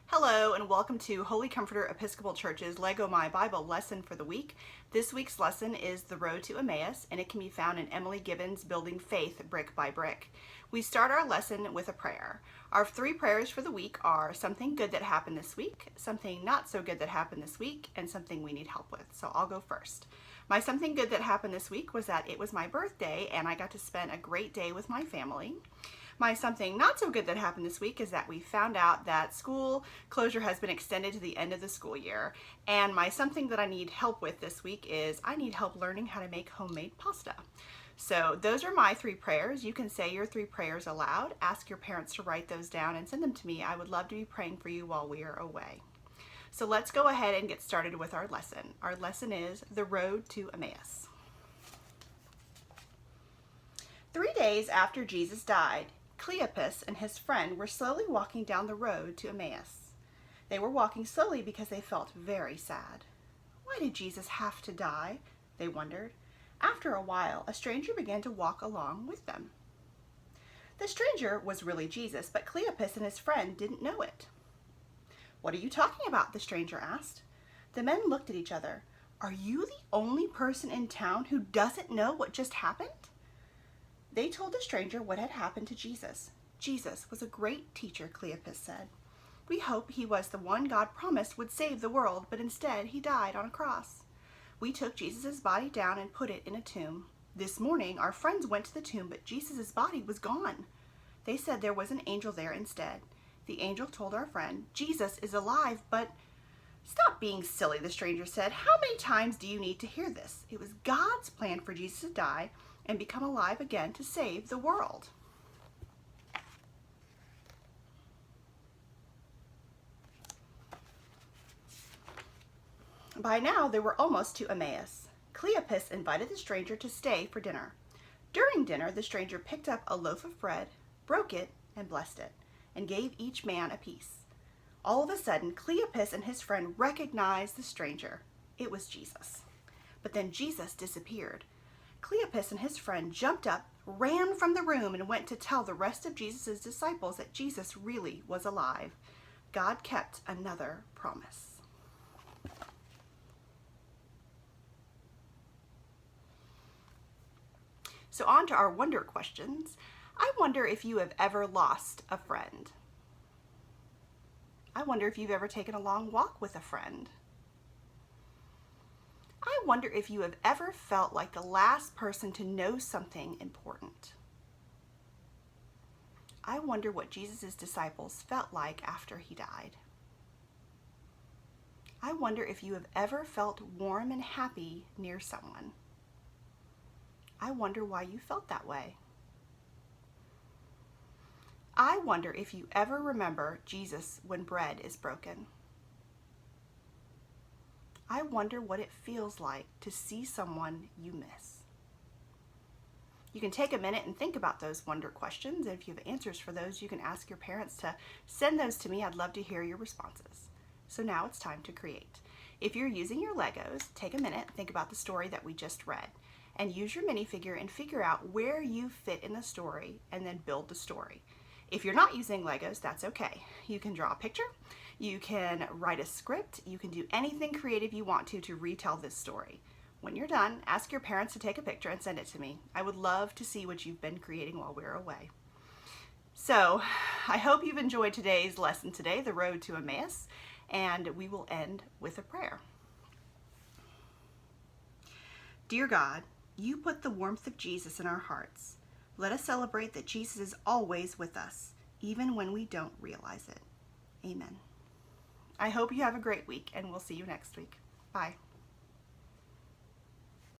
Hello and welcome to Holy Comforter Episcopal Church's Lego My Bible lesson for the week. This week's lesson is The Road to Emmaus, and it can be found in Emily Gibbons' Building Faith Brick by Brick. We start our lesson with a prayer. Our three prayers for the week are something good that happened this week, something not so good that happened this week, and something we need help with. So I'll go first. My something good that happened this week was that it was my birthday and I got to spend a great day with my family. My something not so good that happened this week is that we found out that school closure has been extended to the end of the school year. And my something that I need help with this week is I need help learning how to make homemade pasta. So those are my three prayers. You can say your three prayers aloud. Ask your parents to write those down and send them to me. I would love to be praying for you while we are away. So let's go ahead and get started with our lesson. Our lesson is The Road to Emmaus. 3 days after Jesus died, Cleopas and his friend were slowly walking down the road to Emmaus. They were walking slowly because they felt very sad. Why did Jesus have to die? They wondered. After a while, a stranger began to walk along with them. The stranger was really Jesus, but Cleopas and his friend didn't know it. What are you talking about? The stranger asked. The men looked at each other. Are you the only person in town who doesn't know what just happened? They told the stranger what had happened to Jesus. Jesus was a great teacher, Cleopas said. We hope he was the one God promised would save the world, but instead he died on a cross. We took Jesus' body down and put it in a tomb. This morning, our friends went to the tomb, but Jesus' body was gone. They said there was an angel there instead. The angel told our friend, Jesus is alive, but... Stop being silly, the stranger said. How many times do you need to hear this? It was God's plan for Jesus to die and become alive again to save the world. By now, they were almost to Emmaus. Cleopas invited the stranger to stay for dinner. During dinner, the stranger picked up a loaf of bread, broke it, and blessed it, and gave each man a piece. All of a sudden, Cleopas and his friend recognized the stranger. It was Jesus. But then Jesus disappeared. Cleopas and his friend jumped up, ran from the room, and went to tell the rest of Jesus' disciples that Jesus really was alive. God kept another promise. So on to our wonder questions. I wonder if you have ever lost a friend. I wonder if you've ever taken a long walk with a friend. I wonder if you have ever felt like the last person to know something important. I wonder what Jesus' disciples felt like after he died. I wonder if you have ever felt warm and happy near someone. I wonder why you felt that way. I wonder if you ever remember Jesus when bread is broken. I wonder what it feels like to see someone you miss. You can take a minute and think about those wonder questions, and if you have answers for those, you can ask your parents to send those to me. I'd love to hear your responses. So now it's time to create. If you're using your Legos, take a minute, think about the story that we just read, and use your minifigure and figure out where you fit in the story, and then build the story. If you're not using Legos, that's okay. You can draw a picture, you can write a script, you can do anything creative you want to retell this story. When you're done, ask your parents to take a picture and send it to me. I would love to see what you've been creating while we're away. So, I hope you've enjoyed today's lesson today, The Road to Emmaus, and we will end with a prayer. Dear God, you put the warmth of Jesus in our hearts. Let us celebrate that Jesus is always with us, even when we don't realize it. Amen. I hope you have a great week, and we'll see you next week. Bye.